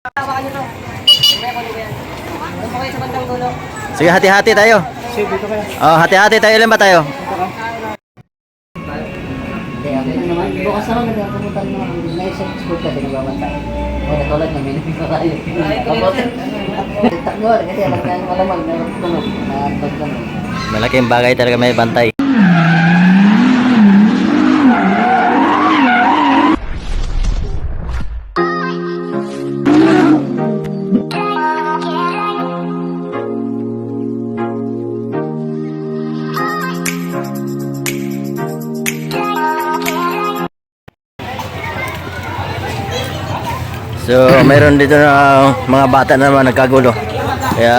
Hawakan niyo to. Mamaya ko yan. Doon po kayo sa bandang dulo. Sige, hati-hati tayo. Sige, dito kayo. Oh, hati-hati tayo. Ilan ba tayo? Hindi naman. Bukas naman nagkapunta ng mga isang school kasi nagbabantay. O katulad na may nagkakayo. Takbo kasi alam na malamang na tulog. Malaking bagay talaga may bantay. So, mayroon dito na mga bata na naman nagkagulo. Kaya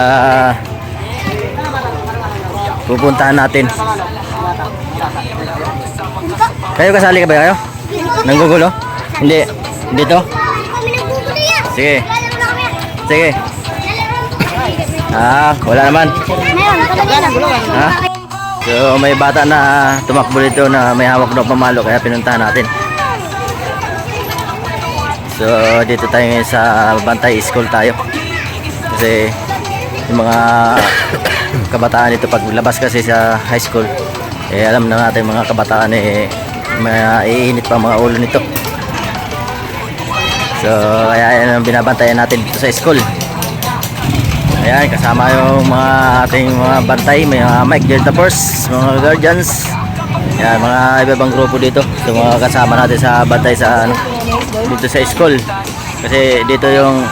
pupuntahan natin. Kayo kasali ka ba kayo? Nanggugulo? Hindi. Dito? Sige. Sige. Wala naman. Ha? So, may bata na tumakbo dito na may hawak na pamalo kaya pinuntahan natin. So dito tayo ngayon sa Bantay School tayo. Kasi yung mga kabataan dito pag labas kasi sa high school, eh alam na natin mga kabataan eh maiinit pa mga ulo nito. So kaya yan ang binabantayan natin dito sa school. Ayan, kasama yung mga ating mga bantay, may mga Mike Delta Force, mga guardians. Ayan, mga iba-ibang grupo dito. So mga kasama natin sa bantay sa dito sa school. Kasi dito yung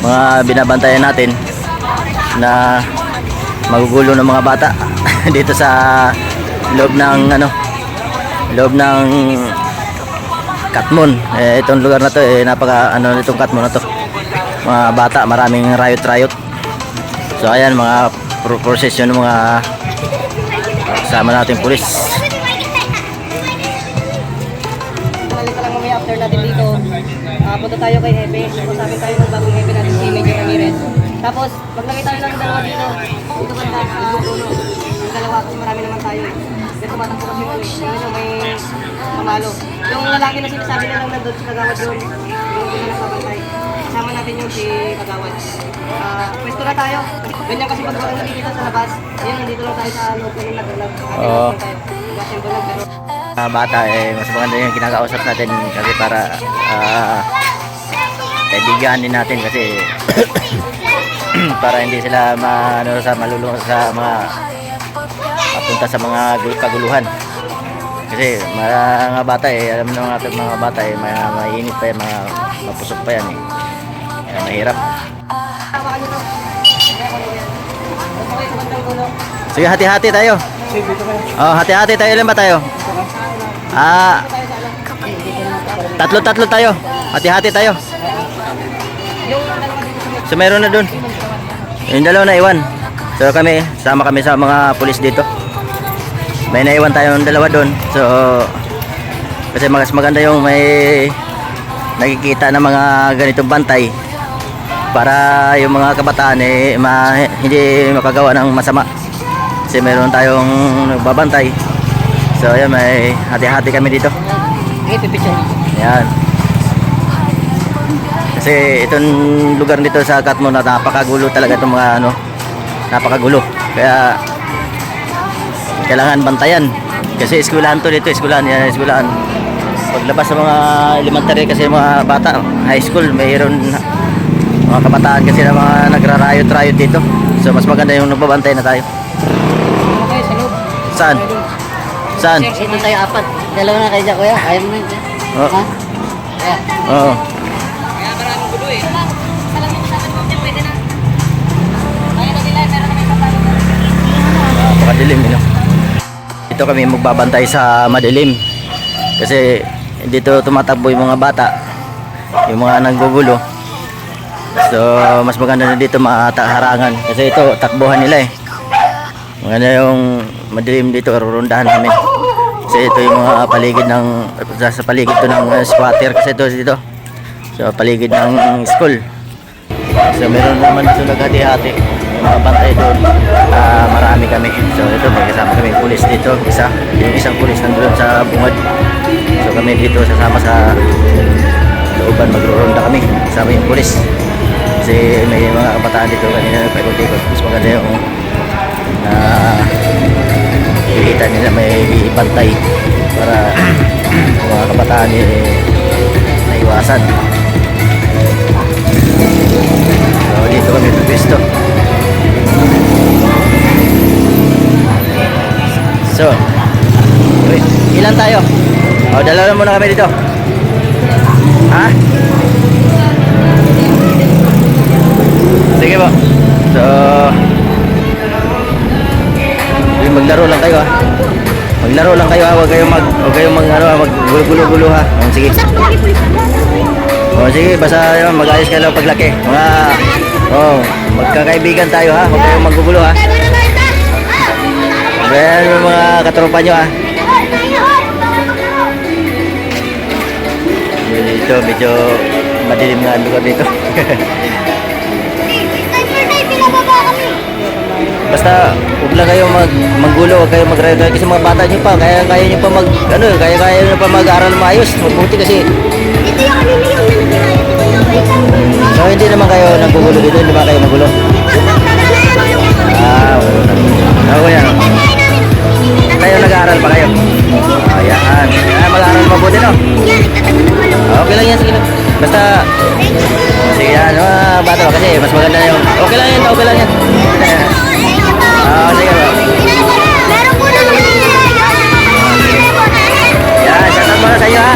mga binabantayan natin na magugulo ng mga bata dito sa loob ng loob ng Katmon. Itong lugar na to napaka nitong Katmon na to. Mga bata, maraming riot. So ayan, mga procession ng mga kasama natin pulis. Balik ka lang mamaya after natin dito. Punta tayo kay Hepe. Usapin tayo ng bagong Hepe natin si Major Ramirez. Tapos, maglagay tayo ng dalawa dito. Dito banda sa dulo. Yung dalawa kasi marami naman tayo. Kaya tumatakbo kasi kami. Yung may pamalo. Yung lalaki na sinasabi na lang nandun si Kagawad yun. Yung hindi na nagpapantay. Kasama natin yung si Kagawad. Pwesto na tayo. Ganyan kasi pag wala dito sa labas. Ayun, nandito lang tayo sa loob ng naglalag. Oo. Gasimbo lang pero Bata mas maganda yung kinakausap natin kasi para kaibigan din natin kasi para hindi sila malulunod sa mga papunta sa mga kaguluhan. Kasi mga bata alam mo natin mga bata mainit pa yan, mga mapusok pa yan kaya mahirap. hawakan niyo to. Mamaya ko yan. Doon po kayo sa bandang dulo. Sige, hati-hati tayo. Sige, dito kayo. Oh, hati-hati tayo. Ilan ba tayo? Tatlo tayo. Hati-hati tayo. So meron na dun. Yung dalawa na iwan. So sama kami sa mga pulis dito. May naiwan tayo ng dalawa dun. So kasi mas maganda yung may nakikita ng mga ganitong bantay para yung mga kabataan hindi makagawa ng masama. Kasi meron tayong nagbabantay. So ayan, may hati-hati kami dito. Ayan. Kasi itong lugar dito sa Katmon na napakagulo talaga itong mga napakagulo. Kaya kailangan bantayan. Kasi eskwelahan to dito, eskwelahan. Paglabas sa mga elementary kasi mga bata, high school, mayroon mga kabataan kasi na mga nagrarayot dito. So mas maganda yung nagbabantay na tayo. Okay, sa loob. Saan? Saan? Dito tayo apat. Dalawa na kayo dyan, kuya. Ayaw mo na yun. Oh. Ha? Kaya. Oo. Kaya maraming gulo eh. Salamin sa akin mo, pwede na. Kaya na nila, meron na may papalo. Napakadilim Dito kami magbabantay sa madilim. Kasi dito tumatakbo yung mga bata, yung mga nanggugulo. So mas maganda na dito harangan. Kasi ito takbuhan nila maganda yung madilim dito, rurundahan namin. Kasi ito yung mga paligid sa paligid to ng squatter kasi ito dito. So paligid ng school. So meron naman dito naghati-hati. Yung mga bantay doon. Marami kami. So ito may kasama kami pulis dito. Yung isang pulis nandoon sa bungad. So kami dito sasama sa looban, magro-ronda kami kasama yung pulis. Kasi may mga kabataan dito kanina nagpaikot-ikot. Mas maganda yung na kita nila may ibantay para mga kabataan naiwasan. So dito kami pipisto. So wait, ilan tayo? O, dalawa muna kami dito. Ha? Sige po. So maglaro lang kayo ha. Maglaro lang kayo ha. Huwag kayong maggulo-gulo ha. Sige. O sige, basta yun, mag-ayos kayo lang paglaki. Magkakaibigan tayo ha. Huwag kayong maggugulo ha. Ayan yung mga katropa nyo ha. Dito, medyo madilim nga lugar dito. Basta huwag lang kayo maggulo, huwag kayo mag-record kasi mga bata nyo pa, kaya nyo pa kaya nyo pa mag-aral maayos. Mabuti kasi. So hindi naman kayo naggugulo dito, hindi naman kayo magulo. Ako yan. Kayo nag-aaral pa kayo. Ayan. Mag-aaral mabuti no? Okay lang yan, sige lang. Basta, sige yan, bata kasi mas maganda yung, okay lang yan. Sige ba? Yan, shoutout muna sa iyo ha.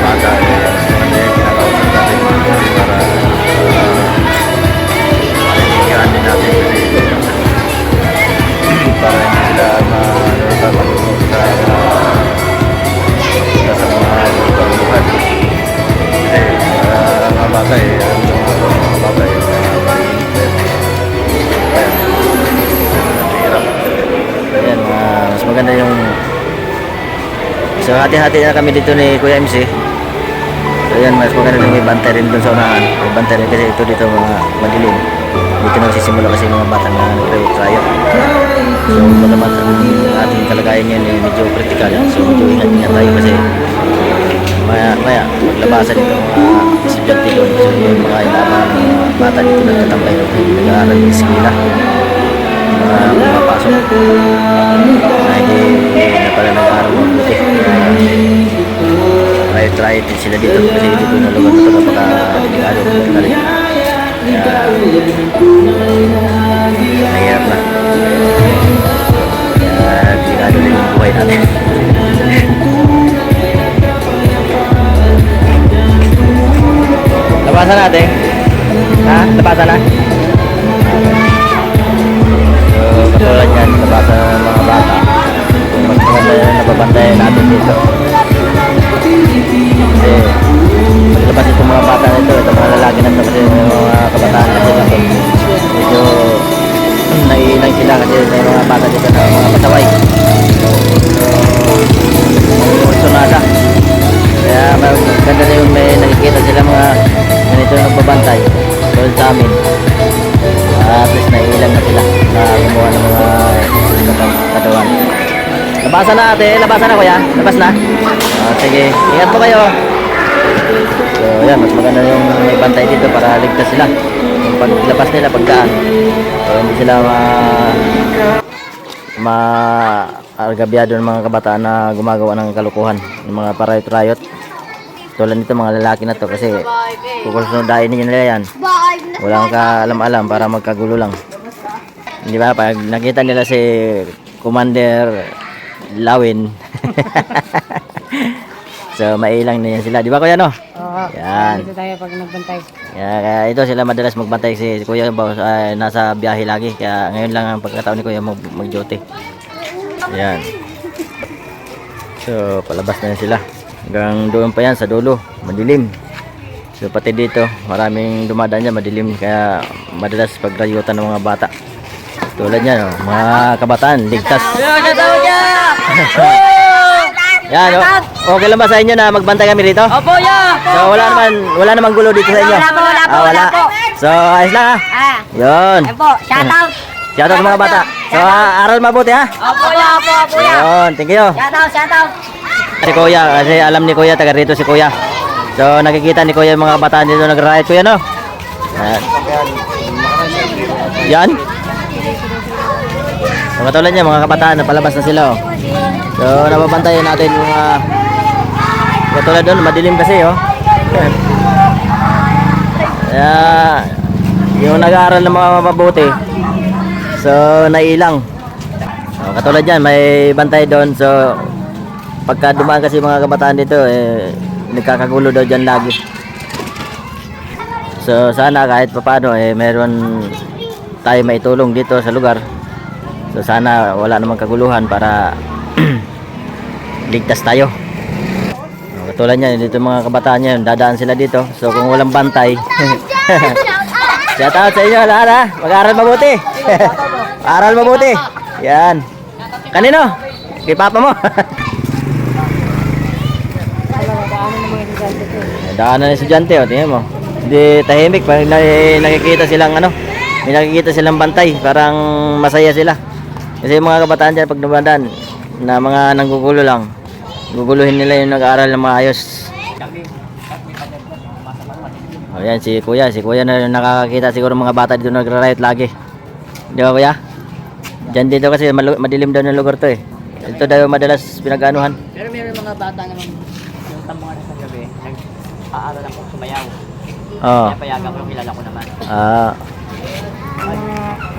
Bata, maganda yung kinakausap natin para ikiran din natin para hindi sila matulog sa mga pagbubuhat. Kasi mga bata ayan, mas maganda yung so hati-hati na kami dito ni Kuya MC. So ayan, mas maganda yung may bantay rin dun sa unahan. May bantay rin kasi ito dito mga madilim. Dito nagsisimula kasi mga bata na nag-riot. So bagamat ang ating kalagayan ngayon medyo critical. So medyo ingat-ingat tayo kasi maya maglabasan ito mga estudyante doon. So yung mga inabang bata dito nagtatambay nag-aaral ng eskwela. Pumapasok na hindi na pala nag-aaral mabuti. Try din sila dito kasi dito na lugar na ito napaka-delikado. Mahirap na. Kaya delikado rin yung buhay natin. Labasan natin. Ha? Labasan na? So, katulad yan, labasan ng mga bata. Mas maganda yung nababantayan natin dito. Kasi maglabas itong mga bata nito, itong mga lalaki na ito kasi mga kabataan na sila ito. Medyo naiinang sila kasi may mga bata dito na mga pasaway. So, sunada. Kaya maganda na yung may nakikita sila mga ganito na nagbabantay. Tulad sa amin. At least naiilang na sila na gumawa ng mga katawan. Labasan na ate, labasan na kuya. Labas na. Sige, ingat po kayo. So yan, mas maganda yung may bantay dito para ligtas sila. Yung paglabas nila, pagdaan. So hindi sila ma-argabyado ng mga kabataan na gumagawa ng kalukuhan. Yung mga parayot-rayot. Tulad nito mga lalaki na to kasi kukulsunodahin ninyo nila yan. Walang kaalam-alam para magkagulo lang. Di ba? Pag nakita nila si Commander Lawin. So mailang na yan sila. Di ba kuya no? Oo. Yan. Dito tayo pag nagbantay. Kaya ito sila madalas magbantay si Kuya Boss nasa biyahe lagi. Kaya ngayon lang ang pagkataon ni Kuya mag-duty. Yan. So palabas na yan sila. Hanggang doon pa yan sa dulo. Madilim. So pati dito maraming dumadaan dyan madilim. Kaya madalas pagrayutan ng mga bata. Tulad yan mga kabataan. Ligtas. Yan, okay lang ba sa inyo na magbantay kami dito? Opo, ya. So wala naman gulo dito sa inyo. Wala po. So ayos lang ha. Yun. Ayan po, shout out. Shout out sa mga bata. So aral mabuti ha. Opo, ya. Yun, thank you. Shout out. Si Kuya, kasi alam ni Kuya taga rito si Kuya. So nakikita ni Kuya yung mga kabataan dito nag-riot, Kuya, no? Yan. So katulad niya, mga kabataan, napalabas na sila, oh. So nababantayan natin yung katulad doon, madilim kasi, oh. Kaya yung nag-aaral ng mga mabuti, so nailang. So, katulad yan, may bantay doon. So pagka dumaan kasi mga kabataan dito, nagkakagulo daw dyan lagi. So sana kahit papaano meron tayo maitulong dito sa lugar. So sana wala namang kaguluhan para ligtas tayo. Katulad niyan, dito mga kabataan niyan, dadaan sila dito. So kung walang bantay, shout out sa inyo lahat, ha. Mag-aral mabuti. Aral mabuti. Yan. Kanino? Kay papa mo. Daanan ng estudyante, oh, tingnan mo. Hindi tahimik, pag nakikita silang may nakikita silang bantay, parang masaya sila. Kasi yung mga kabataan dyan, pag dumadaan na mga nanggugulo lang, guguluhin nila yung nag-aaral na maayos. O yan, si Kuya na nakakakita siguro mga bata dito nagra-riot lagi. Di ba, Kuya? Diyan dito kasi madilim daw ng lugar to, eh. Ito daw madalas pinag-anuhan. Pero meron mga bata naman yung tambangan sa gabi, nag-aaral akong sumayaw. Oo. Kaya payagan ko, kilala ko naman.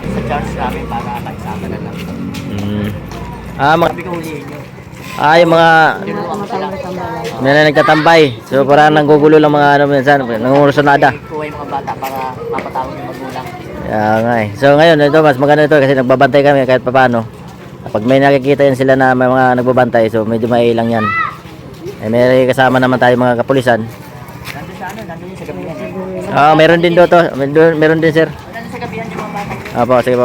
Sa church namin para magsama na lang. Sabi ko huliin nyo. Yung mga Tinuruan ko sila. may na nagtatambay. So parang nanggugulo lang mga minsan, nangungurusonada. Kuha yung mga bata para mapatawag yung magulang. Kaya nga, eh. So ngayon ito mas maganda ito kasi nagbabantay kami kahit papaano. Pag may nakikita yan sila na may mga nagbabantay, so medyo mailang yan. May kasama naman tayo mga kapulisan. Nandun sa nandun yung sa gabihan. Meron din dito. Meron din, sir. Nandun sa gabihan yung mga bata. Opo, sige po.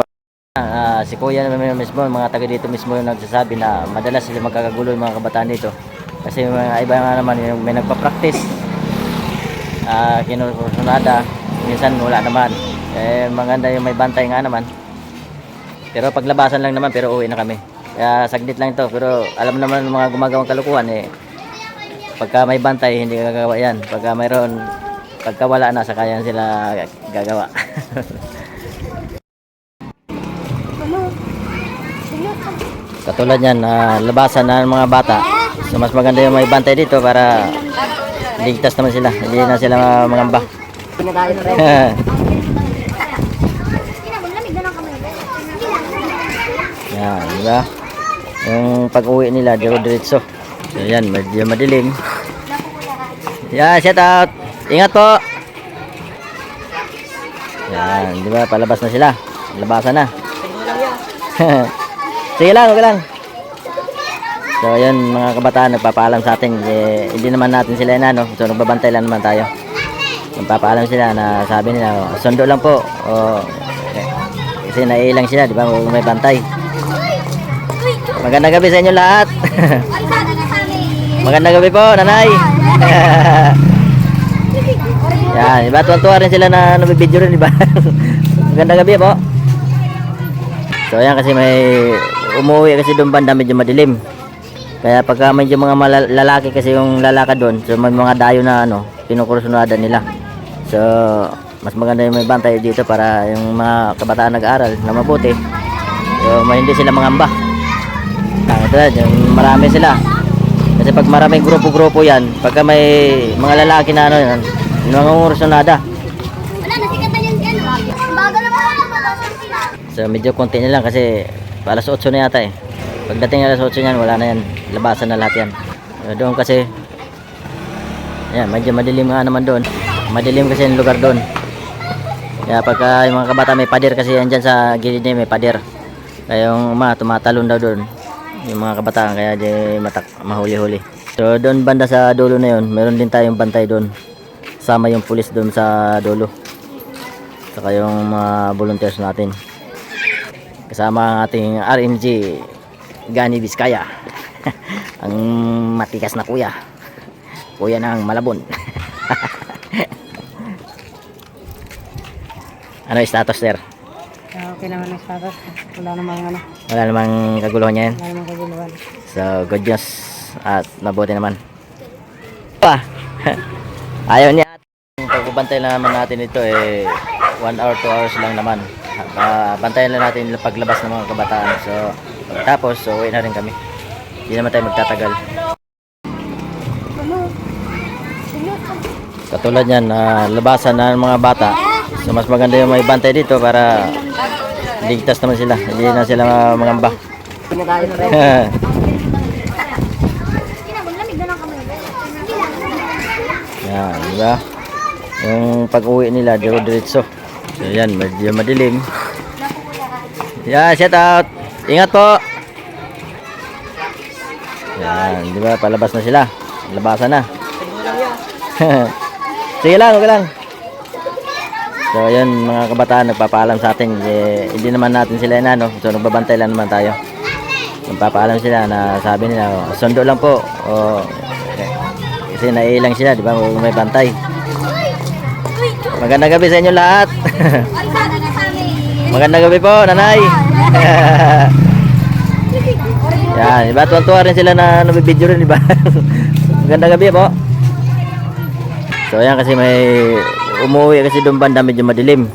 Si Kuya naman mismo, mga taga dito mismo yung nagsasabi na madalas sila magkakagulo yung mga kabataan dito. Kasi yung mga iba nga naman yung may nagpa-practice. Kinusunada, minsan wala naman. Maganda yung may bantay nga naman. Pero paglabasan lang naman, pero uwi na kami. Kaya saglit lang ito, pero alam naman ng mga gumagawang kalukuhan, pagka may bantay, hindi gagawa yan. Pagka wala na, saka yan sila gagawa. Katulad yan, labasan na ng mga bata. So mas maganda yung may bantay dito para ligtas naman sila. Hindi na sila mangamba. Pinadayo na rin. Yan, di ba? Yung pag-uwi nila, diretso. So yan, medyo madilim. Yan, shout out. Ingat po. Yan, di ba? Palabas na sila. Labasan na. Sige lang, okay lang. So yan, mga kabataan, nagpapaalam sa atin. Hindi naman natin sila inano. So nagbabantay lang naman tayo. Nagpapaalam sila na sabi nila, sundo lang po. Kasi naiilang sila, di ba? May bantay. Magandang gabi sa inyo lahat. Magandang gabi po, nanay. Yan, di ba? Tuwan-tuwa rin sila na nabibidyo rin, di ba? Magandang gabi po. So yan, kasi may umuwi kasi doon banda, medyo madilim. Kaya pagka medyo mga lalaki kasi yung lalakad doon, so may mga dayo na kinukursunada nila. So mas maganda yung may bantay dito para yung mga kabataan nag-aaral na mabuti. So hindi sila mangamba. Ito yung marami sila. Kasi pag maraming grupo-grupo yan, pagka may mga lalaki na yan, nangungursunada. So medyo konti na lang kasi alas 8 na yata eh. Pagdating alas 8 yan, wala na yan. Labasan na lahat yan. Doon kasi, yan, medyo madilim nga naman doon. Madilim kasi yung lugar doon. Kaya pagka yung mga kabata may pader kasi yan dyan sa gilid niya may pader. Kaya yung tumatalon daw doon. Yung mga kabataan kaya di mahuli-huli. So doon banda sa dulo na yun, meron din tayong bantay doon. Sama yung pulis doon sa dulo. Saka yung mga volunteers natin. Kasama ang ating RMG Gani Vizcaya. Ang matikas na kuya. Kuya ng Malabon. Ano status, sir? Okay naman ang status. Wala namang kaguluhan yan. Wala namang kaguluhan. So good news at mabuti naman. Pa. Ayaw niya. Yung pagbabantay lang naman natin ito 1 hour, 2 hours lang naman. Bantayan lang natin yung paglabas ng mga kabataan. So, tapos, uwi na rin kami. Hindi naman tayo magtatagal. Katulad yan, labasan na ng mga bata. So, mas maganda yung may bantay dito para ligtas naman sila. Hindi na sila mangamba. Pinakain rin. Yan, diba? Yung pag-uwi nila, diretso. So, yan, medyo madilim. Yan, shout out. Ingat po. Yan, diba? Palabas na sila. Labasan na. Sige lang, okay lang. So, yan, mga kabataan, nagpapaalam sa atin. Hindi naman natin sila inano. So, nagbabantay lang naman tayo. Nagpapaalam sila na sabi nila, sundo lang po. Kasi naiilang sila, di ba? May bantay. Magandang gabi sa inyo lahat. Magandang gabi po, nanay. Yan, di ba? Tuwan-tuwa rin sila na nabibidyo rin, di ba? Magandang gabi po. So, ayan kasi may umuwi kasi doon banda medyo madilim.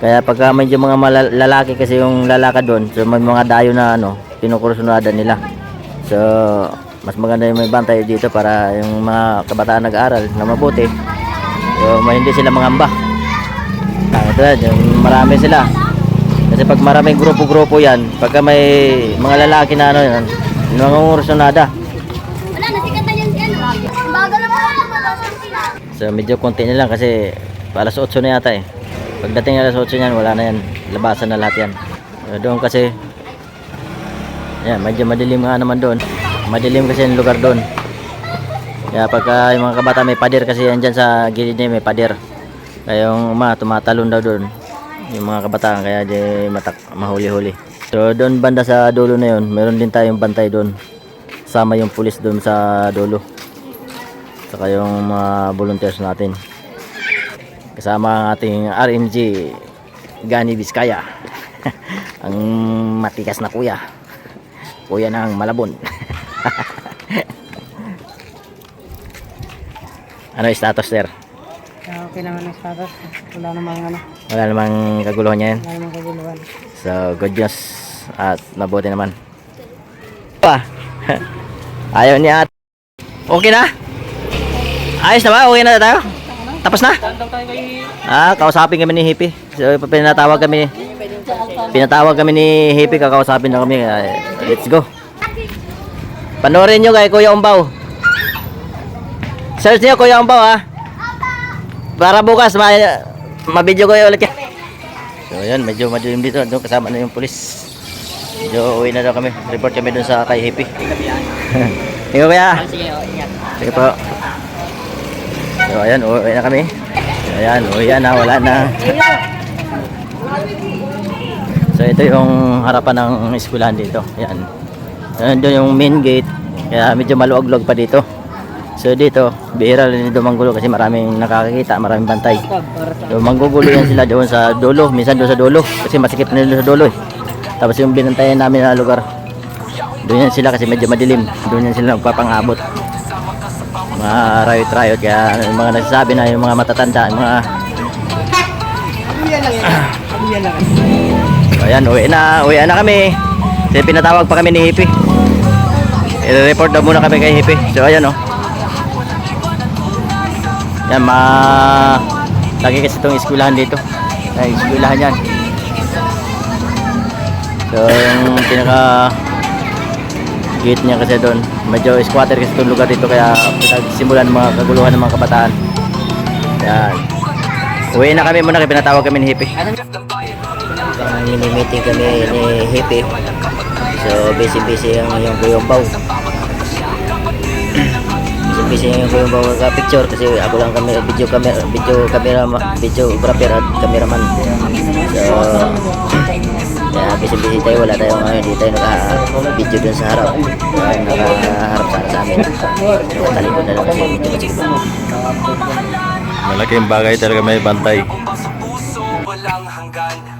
Kaya pagka medyo mga lalaki kasi yung lalakad doon, so may mga dayo na pinukursunadan nila. So, mas maganda yung may bantay dito para yung mga kabataan nag-aaral na mabuti. So, hindi sila mangamba. Ito yung marami sila. Kasi pag maraming grupo-grupo yan, pagka may mga lalaki na yan, nangungursunada. Wala, nasikat na yan si ano. Bagal na mga So, medyo konti na lang kasi alas 8 na yata Pagdating alas 8 yan, wala na yan. Labasan na lahat yan. So, doon kasi, yan, medyo madilim nga naman doon. Madilim kasi yung lugar doon. Kaya pagka yung mga kabata may pader kasi yan dyan sa gilid niya may pader. Kaya yung tumatalon daw doon. Yung mga kabataan kaya di mahuli-huli. So doon banda sa dulo na yun, meron din tayong bantay doon. Sama yung pulis doon sa dulo. Saka yung mga volunteers natin. Kasama ang ating RMG Gani Vizcaya. Ang matikas na kuya. Kuya ng Malabon. Ano yung status, sir? Okay naman ang status. Wala namang Wala namang kaguluhan niya yan. wala namang kaguluhan. So, good news. At mabuti naman. Pa. Ayaw ni ate. Okay na? Ayos na ba? Okay na tayo? Tapos na? Kausapin kami ni Hippie. So, pinatawag kami ni Hippie. Kakausapin na kami. Let's go. Panoorin nyo kay Kuya Umbaw. Search nyo Kuya Umbaw ha. Para bukas ma-video ko ulit yan. So yan, medyo madilim dito. Doon kasama na yung pulis. Medyo uwi na daw kami. Report kami doon sa kay Hippie. Ikaw Kuya. Sige, ingat. Sige po. So ayan, uwi na kami. Ayan, uwi na. Wala na. So ito yung harapan ng eskwelahan dito. Ayan. Doon yung main gate. Kaya medyo maluwag-luwag pa dito. So dito, bihira rin dito manggulo kasi maraming nakakakita, maraming bantay. So manggugulo yan sila doon sa dulo, minsan doon sa dulo kasi masikip na nila sa dulo Tapos yung binantayan namin na lugar, doon yan sila kasi medyo madilim. Doon yan sila nagpapangabot. Mga riot-riot, kaya yung mga nagsasabi na yung mga matatanda, yung mga... So ayan, uwi na kami. Kasi pinatawag pa kami ni Hippie. I-report daw muna kami kay Hippie. So ayan Yan, lagi kasi itong eskwelahan dito. Ay, eskwelahan yan. So, yung pinaka gate niya kasi doon. Medyo squatter kasi itong lugar dito. Kaya pinagsimulan ng mga kaguluhan ng mga kabataan. Yan. Uwi na kami muna. Kaya pinatawag kami ni Hippie. Mini-meeting kami ni Hippie. So, busy-busy yung Kuya Umbaw. Busy yung Kuya Umbaw picture kasi ako lang kami videographer at cameraman. So kaya busy tayo, wala tayong hindi tayo naka-video dun sa harap. Nakaharap sa amin. Talikod na lang kasi medyo masikip. Malaking bagay talaga may bantay. Walang hanggan.